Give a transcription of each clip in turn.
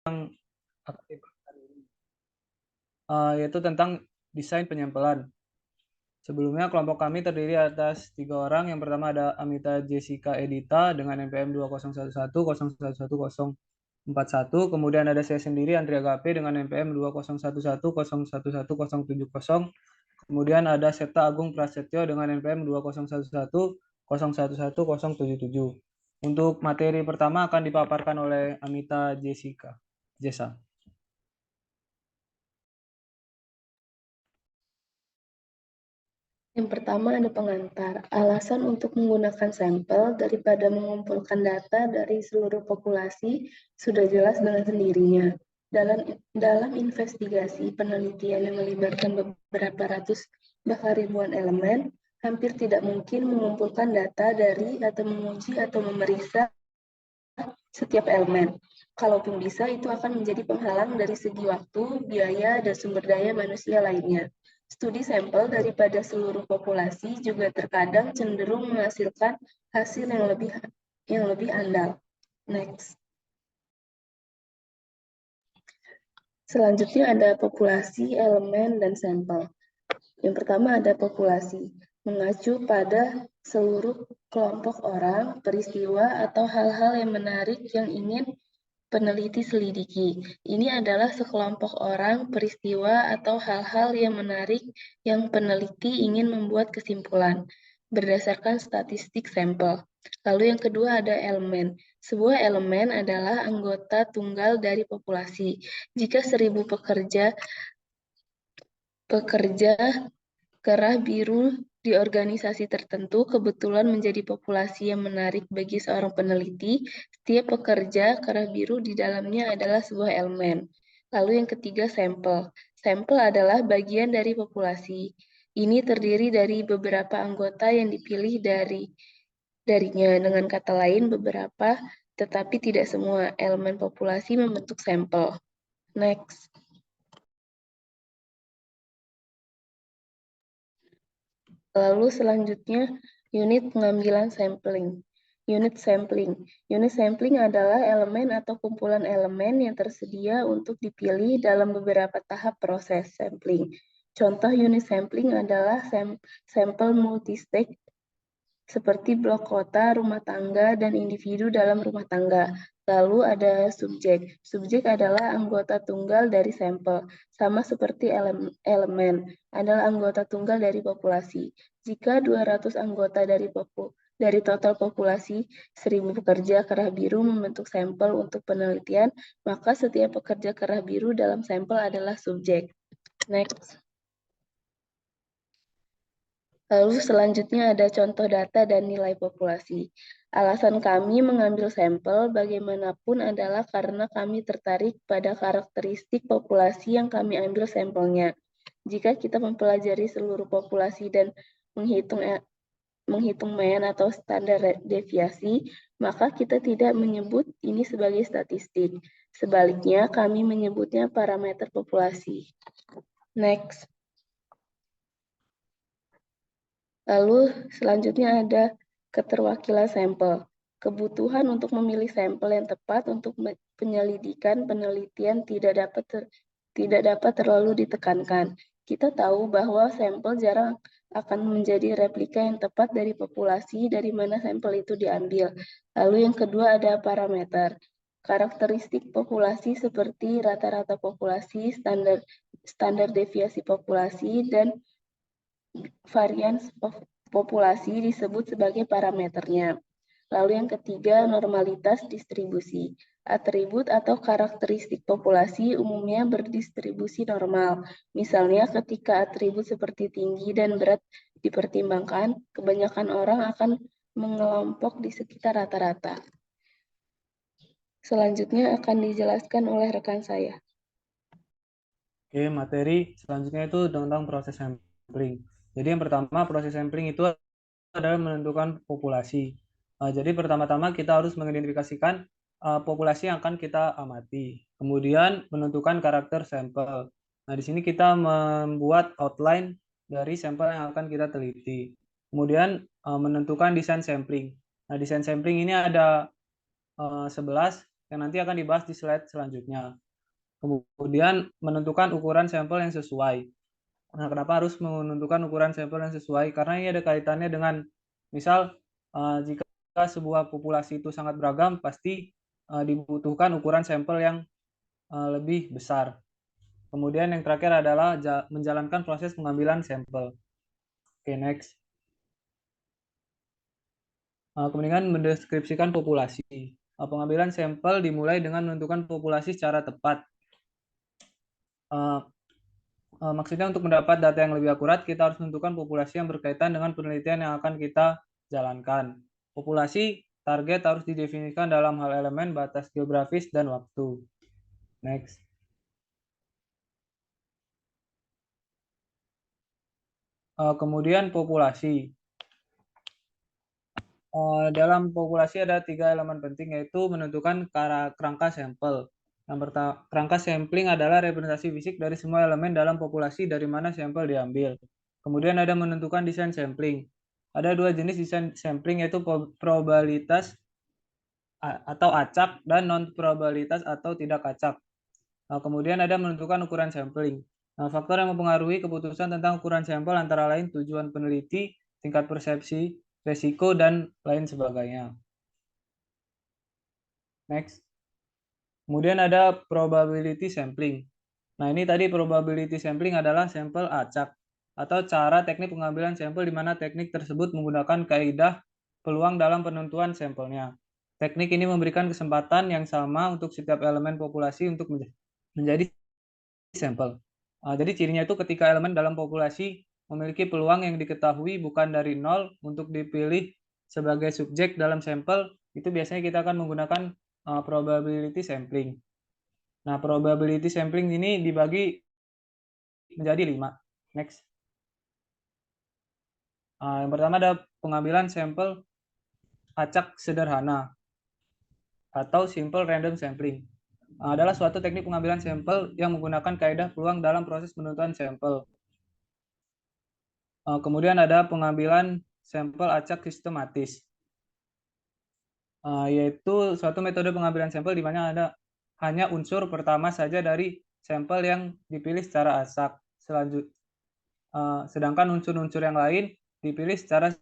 akan dibahas ini, yaitu tentang desain penyampelan. Sebelumnya kelompok kami terdiri atas 3 orang. Yang pertama ada Amita Jessica Edita dengan NPM 201110114041. Kemudian ada saya sendiri Andrea Gape dengan NPM 201101101170. Kemudian ada Septa Agung Prasetyo dengan NPM 2011011077. Untuk materi pertama akan dipaparkan oleh Amita Jessica. Jessa. Yang pertama ada pengantar. Alasan untuk menggunakan sampel daripada mengumpulkan data dari seluruh populasi sudah jelas dengan sendirinya. Dalam investigasi penelitian yang melibatkan beberapa ratus bahkan ribuan elemen, hampir tidak mungkin mengumpulkan data dari atau menguji atau memeriksa setiap elemen. Kalaupun bisa, itu akan menjadi penghalang dari segi waktu, biaya, dan sumber daya manusia lainnya. Studi sampel daripada seluruh populasi juga terkadang cenderung menghasilkan hasil yang lebih andal. Next. Selanjutnya ada populasi, elemen, dan sampel. Yang pertama ada populasi, mengacu pada seluruh kelompok orang, peristiwa, atau hal-hal yang menarik yang ingin peneliti selidiki. Ini adalah sekelompok orang, peristiwa, atau hal-hal yang menarik yang peneliti ingin membuat kesimpulan berdasarkan statistik sampel. Lalu yang kedua ada elemen. Sebuah elemen adalah anggota tunggal dari populasi. Jika 1000 pekerja kerah biru di organisasi tertentu kebetulan menjadi populasi yang menarik bagi seorang peneliti, setiap pekerja kerah biru di dalamnya adalah sebuah elemen. Lalu yang ketiga, sampel. Sampel adalah bagian dari populasi. Ini terdiri dari beberapa anggota yang dipilih darinya. Dengan kata lain, beberapa, tetapi tidak semua elemen populasi membentuk sampel. Next. Lalu selanjutnya, unit pengambilan sampling. Unit sampling. Unit sampling adalah elemen atau kumpulan elemen yang tersedia untuk dipilih dalam beberapa tahap proses sampling. Contoh unit sampling adalah sampel multistage seperti blok kota, rumah tangga, dan individu dalam rumah tangga. Lalu ada subjek. Subjek adalah anggota tunggal dari sampel, sama seperti elemen, adalah anggota tunggal dari populasi. Jika 200 anggota dari total populasi 1000 pekerja kerah biru membentuk sampel untuk penelitian, maka setiap pekerja kerah biru dalam sampel adalah subjek. Next. Lalu selanjutnya ada contoh data dan nilai populasi. Alasan kami mengambil sampel bagaimanapun adalah karena kami tertarik pada karakteristik populasi yang kami ambil sampelnya. Jika kita mempelajari seluruh populasi dan menghitung mean atau standar deviasi, maka kita tidak menyebut ini sebagai statistik. Sebaliknya, kami menyebutnya parameter populasi. Next. Lalu selanjutnya ada keterwakilan sampel. Kebutuhan untuk memilih sampel yang tepat untuk penyelidikan penelitian tidak dapat terlalu ditekankan. Kita tahu bahwa sampel jarang akan menjadi replika yang tepat dari populasi dari mana sampel itu diambil. Lalu yang kedua ada parameter. Karakteristik populasi seperti rata-rata populasi, standar deviasi populasi, dan varian populasi disebut sebagai parameternya. Lalu yang ketiga, normalitas distribusi. Atribut atau karakteristik populasi umumnya berdistribusi normal. Misalnya ketika atribut seperti tinggi dan berat dipertimbangkan, kebanyakan orang akan mengelompok di sekitar rata-rata. Selanjutnya akan dijelaskan oleh rekan saya. Oke, materi selanjutnya itu tentang proses sampling. Jadi yang pertama proses sampling itu adalah menentukan populasi. Jadi pertama-tama kita harus mengidentifikasikan populasi yang akan kita amati. Kemudian menentukan karakter sampel. Nah, di sini kita membuat outline dari sampel yang akan kita teliti. Kemudian menentukan desain sampling. Nah, desain sampling ini ada 11. yang nanti akan dibahas di slide selanjutnya. Kemudian menentukan ukuran sampel yang sesuai. Nah, kenapa harus menentukan ukuran sampel yang sesuai? Karena ini ada kaitannya dengan, misal, jika sebuah populasi itu sangat beragam, pasti dibutuhkan ukuran sampel yang lebih besar. Kemudian yang terakhir adalah menjalankan proses pengambilan sampel. Oke, next. Kemudian mendeskripsikan populasi. Pengambilan sampel dimulai dengan menentukan populasi secara tepat. Maksudnya untuk mendapat data yang lebih akurat, kita harus menentukan populasi yang berkaitan dengan penelitian yang akan kita jalankan. Populasi target harus didefinisikan dalam hal elemen, batas geografis, dan waktu. Next. Kemudian populasi. Dalam populasi ada 3 elemen penting, yaitu menentukan kerangka sampel. Yang pertama, kerangka sampling adalah representasi fisik dari semua elemen dalam populasi dari mana sampel diambil. Kemudian ada menentukan desain sampling. Ada 2 jenis desain sampling, yaitu probabilitas atau acak dan non-probabilitas atau tidak acak. Kemudian ada menentukan ukuran sampling. Faktor yang mempengaruhi keputusan tentang ukuran sampel antara lain tujuan peneliti, tingkat persepsi, resiko, dan lain sebagainya. Next. Kemudian ada probability sampling. Nah, ini tadi probability sampling adalah sampel acak atau cara teknik pengambilan sampel di mana teknik tersebut menggunakan kaidah peluang dalam penentuan sampelnya. Teknik ini memberikan kesempatan yang sama untuk setiap elemen populasi untuk menjadi sampel. Jadi cirinya itu ketika elemen dalam populasi memiliki peluang yang diketahui bukan dari nol untuk dipilih sebagai subjek dalam sampel, itu biasanya kita akan menggunakan probability sampling. Nah, probability sampling ini dibagi menjadi 5. Next. Yang pertama ada pengambilan sampel acak sederhana atau simple random sampling. Adalah suatu teknik pengambilan sampel yang menggunakan kaidah peluang dalam proses penentuan sampel. Kemudian ada pengambilan sampel acak sistematis, yaitu suatu metode pengambilan sampel di mana ada hanya unsur pertama saja dari sampel yang dipilih secara acak. Sedangkan unsur-unsur yang lain dipilih secara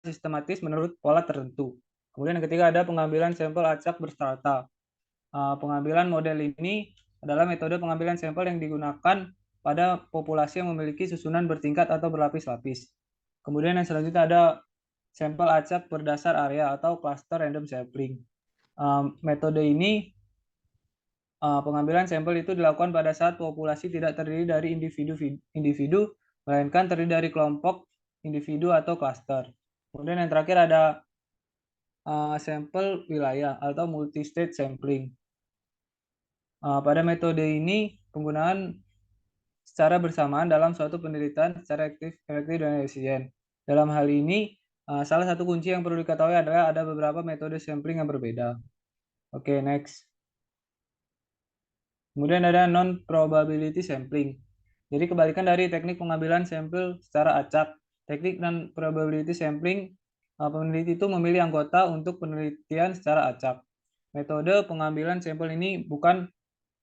sistematis menurut pola tertentu. Kemudian yang ketiga ada pengambilan sampel acak berstrata. Pengambilan model ini adalah metode pengambilan sampel yang digunakan pada populasi yang memiliki susunan bertingkat atau berlapis-lapis. Kemudian yang selanjutnya ada sampel acak berdasar area atau cluster random sampling. Metode ini pengambilan sampel itu dilakukan pada saat populasi tidak terdiri dari individu, melainkan terdiri dari kelompok individu atau cluster. Kemudian yang terakhir ada sampel wilayah atau multi-state sampling. Pada metode ini penggunaan secara bersamaan dalam suatu penelitian secara efektif dan efisien. Dalam hal ini, salah satu kunci yang perlu diketahui adalah ada beberapa metode sampling yang berbeda. Oke, next. Kemudian ada non-probability sampling. Jadi kebalikan dari teknik pengambilan sampel secara acak, teknik non-probability sampling, peneliti itu memilih anggota untuk penelitian secara acak. Metode pengambilan sampel ini bukan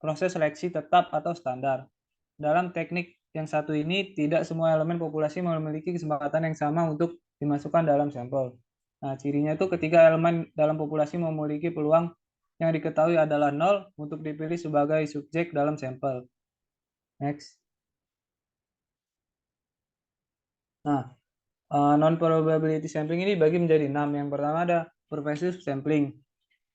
proses seleksi tetap atau standar. Dalam teknik yang satu ini, tidak semua elemen populasi memiliki kesempatan yang sama untuk dimasukkan dalam sampel. Nah, cirinya itu ketika elemen dalam populasi memiliki peluang yang diketahui adalah nol untuk dipilih sebagai subjek dalam sampel. Next. Nah, non-probability sampling ini dibagi menjadi 6. Yang pertama ada pervasive sampling.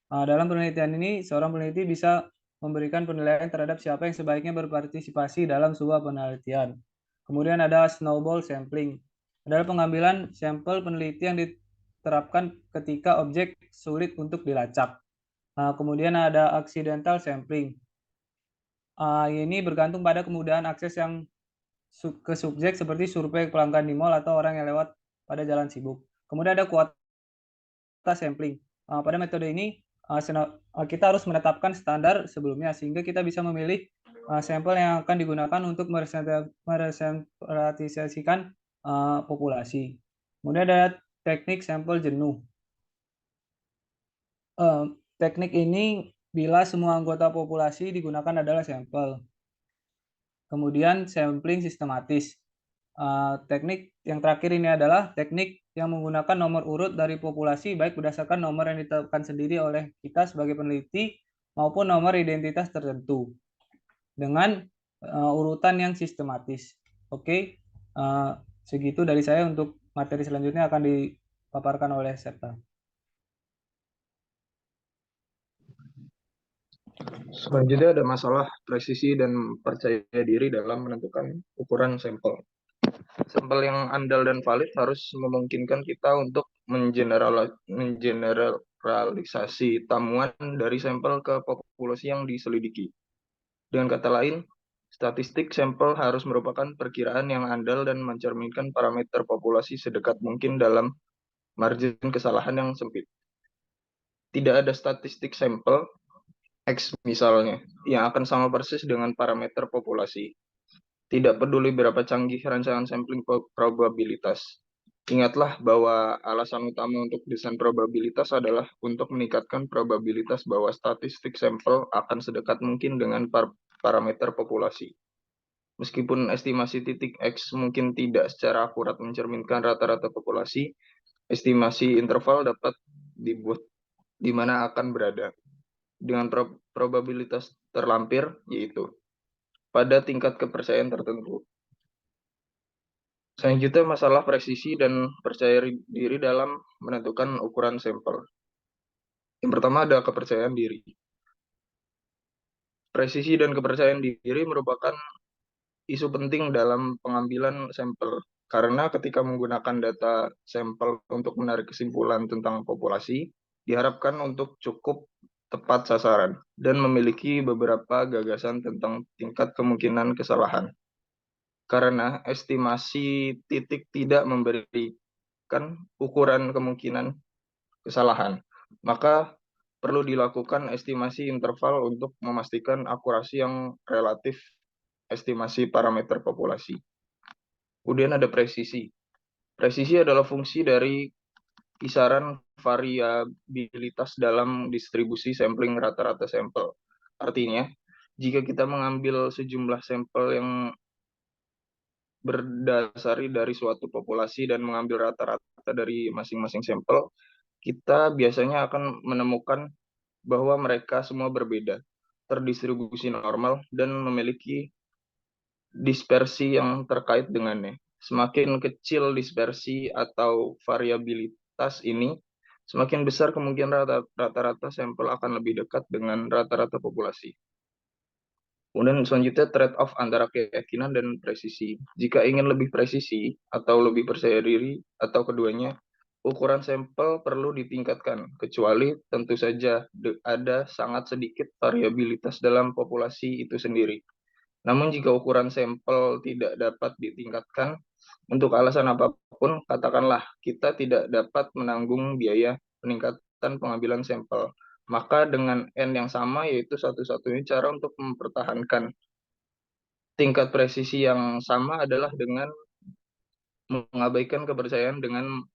Dalam penelitian ini, seorang peneliti bisa memberikan penilaian terhadap siapa yang sebaiknya berpartisipasi dalam sebuah penelitian. Kemudian ada snowball sampling. Adalah pengambilan sampel peneliti yang diterapkan ketika objek sulit untuk dilacak. Kemudian ada accidental sampling. Ini bergantung pada kemudahan akses yang ke subjek seperti survei pelanggan di mall atau orang yang lewat pada jalan sibuk. Kemudian ada kuota sampling. Pada metode ini kita harus menetapkan standar sebelumnya sehingga kita bisa memilih sampel yang akan digunakan untuk merepresentasikan populasi. Kemudian ada teknik sampel jenuh. Teknik ini bila semua anggota populasi digunakan adalah sampel. Kemudian sampling sistematis. Teknik yang terakhir ini adalah teknik yang menggunakan nomor urut dari populasi baik berdasarkan nomor yang ditetapkan sendiri oleh kita sebagai peneliti maupun nomor identitas tertentu dengan urutan yang sistematis. Oke, segitu dari saya. Untuk materi selanjutnya akan dipaparkan oleh Septa. Selanjutnya ada masalah presisi dan percaya diri dalam menentukan ukuran sampel. Sampel yang andal dan valid harus memungkinkan kita untuk mengeneralisasi temuan dari sampel ke populasi yang diselidiki. Dengan kata lain, statistik sampel harus merupakan perkiraan yang andal dan mencerminkan parameter populasi sedekat mungkin dalam margin kesalahan yang sempit. Tidak ada statistik sampel X misalnya, yang akan sama persis dengan parameter populasi. Tidak peduli berapa canggih rancangan sampling probabilitas. Ingatlah bahwa alasan utama untuk desain probabilitas adalah untuk meningkatkan probabilitas bahwa statistik sampel akan sedekat mungkin dengan parameter populasi. Meskipun estimasi titik X mungkin tidak secara akurat mencerminkan rata-rata populasi, estimasi interval dapat dibuat di mana akan berada dengan probabilitas terlampir, yaitu pada tingkat kepercayaan tertentu. Selanjutnya masalah presisi dan percaya diri dalam menentukan ukuran sampel. Yang pertama ada kepercayaan diri. Presisi dan kepercayaan diri merupakan isu penting dalam pengambilan sampel, karena ketika menggunakan data sampel untuk menarik kesimpulan tentang populasi, diharapkan untuk cukup tepat sasaran dan memiliki beberapa gagasan tentang tingkat kemungkinan kesalahan. Karena estimasi titik tidak memberikan ukuran kemungkinan kesalahan, maka perlu dilakukan estimasi interval untuk memastikan akurasi yang relatif estimasi parameter populasi. Kemudian ada presisi. Presisi adalah fungsi dari kisaran variabilitas dalam distribusi sampling rata-rata sampel. Artinya, jika kita mengambil sejumlah sampel yang berdasari dari suatu populasi dan mengambil rata-rata dari masing-masing sampel, kita biasanya akan menemukan bahwa mereka semua berbeda, terdistribusi normal, dan memiliki dispersi yang terkait dengannya. Semakin kecil dispersi atau variabilitas ini, semakin besar kemungkinan rata-rata sampel akan lebih dekat dengan rata-rata populasi. Kemudian selanjutnya trade-off antara keyakinan dan presisi. Jika ingin lebih presisi atau lebih percaya diri atau keduanya, ukuran sampel perlu ditingkatkan, kecuali tentu saja ada sangat sedikit variabilitas dalam populasi itu sendiri. Namun jika ukuran sampel tidak dapat ditingkatkan, untuk alasan apapun, katakanlah kita tidak dapat menanggung biaya peningkatan pengambilan sampel, maka dengan N yang sama, yaitu satu-satunya cara untuk mempertahankan tingkat presisi yang sama adalah dengan mengabaikan kepercayaan dengan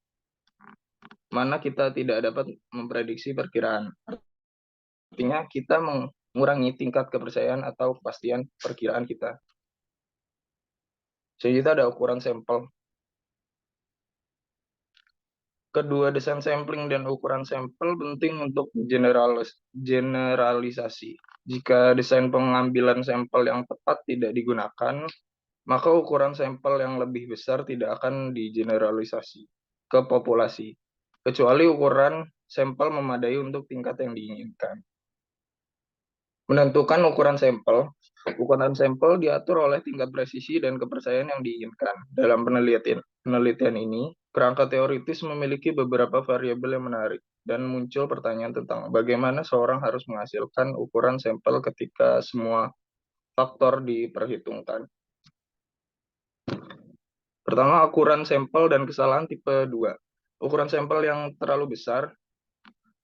mana kita tidak dapat memprediksi perkiraan. Artinya kita mengurangi tingkat kepercayaan atau kepastian perkiraan kita. Selanjutnya ada ukuran sampel. Kedua desain sampling dan ukuran sampel penting untuk generalisasi. Jika desain pengambilan sampel yang tepat tidak digunakan, maka ukuran sampel yang lebih besar tidak akan digeneralisasi ke populasi, kecuali ukuran sampel memadai untuk tingkat yang diinginkan. Menentukan ukuran sampel. Ukuran sampel diatur oleh tingkat presisi dan kepercayaan yang diinginkan. Dalam penelitian ini, kerangka teoritis memiliki beberapa variabel yang menarik, dan muncul pertanyaan tentang bagaimana seorang harus menghasilkan ukuran sampel ketika semua faktor diperhitungkan. Pertama, ukuran sampel dan kesalahan tipe 2. Ukuran sampel yang terlalu besar,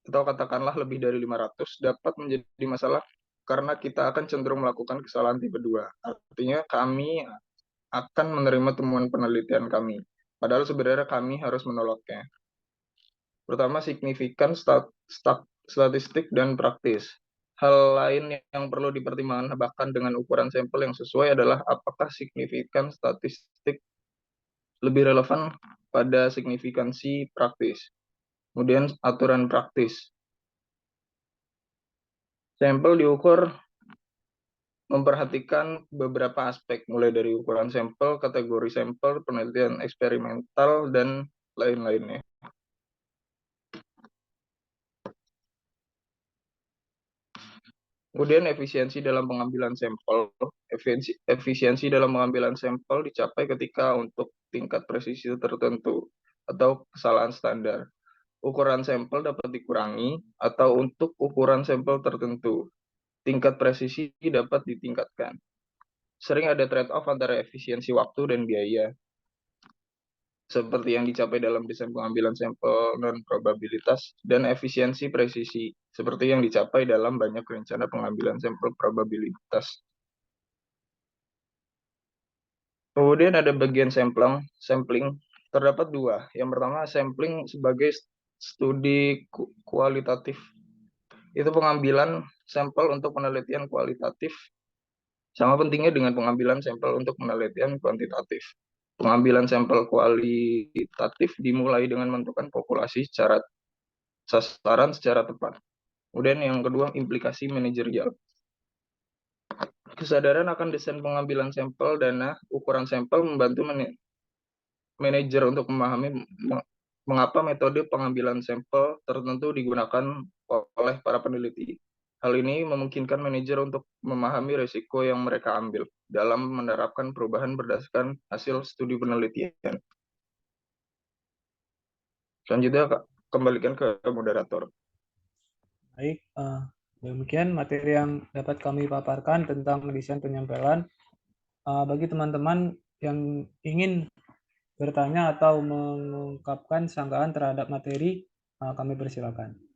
atau katakanlah lebih dari 500, dapat menjadi masalah karena kita akan cenderung melakukan kesalahan tipe 2. Artinya kami akan menerima temuan penelitian kami, padahal sebenarnya kami harus menolaknya. Pertama, signifikan statistik dan praktis. Hal lain yang perlu dipertimbangkan bahkan dengan ukuran sampel yang sesuai adalah apakah signifikan statistik lebih relevan pada signifikansi praktis. Kemudian aturan praktis. Sampel diukur memperhatikan beberapa aspek, mulai dari ukuran sampel, kategori sampel, penelitian eksperimental, dan lain-lainnya. Kemudian efisiensi dalam pengambilan sampel. Efisiensi dalam pengambilan sampel dicapai ketika untuk tingkat presisi tertentu atau kesalahan standar. Ukuran sampel dapat dikurangi atau untuk ukuran sampel tertentu, tingkat presisi dapat ditingkatkan. Sering ada trade-off antara efisiensi waktu dan biaya, seperti yang dicapai dalam desain pengambilan sampel non-probabilitas, dan efisiensi presisi, seperti yang dicapai dalam banyak rencana pengambilan sampel probabilitas. Kemudian ada bagian sampling. Terdapat dua. Yang pertama, sampling sebagai studi kualitatif. Itu pengambilan sampel untuk penelitian kualitatif. Sama pentingnya dengan pengambilan sampel untuk penelitian kuantitatif. Pengambilan sampel kualitatif dimulai dengan menentukan populasi secara sasaran secara tepat. Kemudian yang kedua, implikasi manajerial. Kesadaran akan desain pengambilan sampel dana, ukuran sampel membantu manajer untuk memahami mengapa metode pengambilan sampel tertentu digunakan oleh para peneliti. Hal ini memungkinkan manajer untuk memahami risiko yang mereka ambil dalam menerapkan perubahan berdasarkan hasil studi penelitian. Selanjutnya, kembalikan ke moderator. Baik, demikian materi yang dapat kami paparkan tentang desain penyampelan. Bagi teman-teman yang ingin bertanya atau mengungkapkan sanggahan terhadap materi, kami persilakan.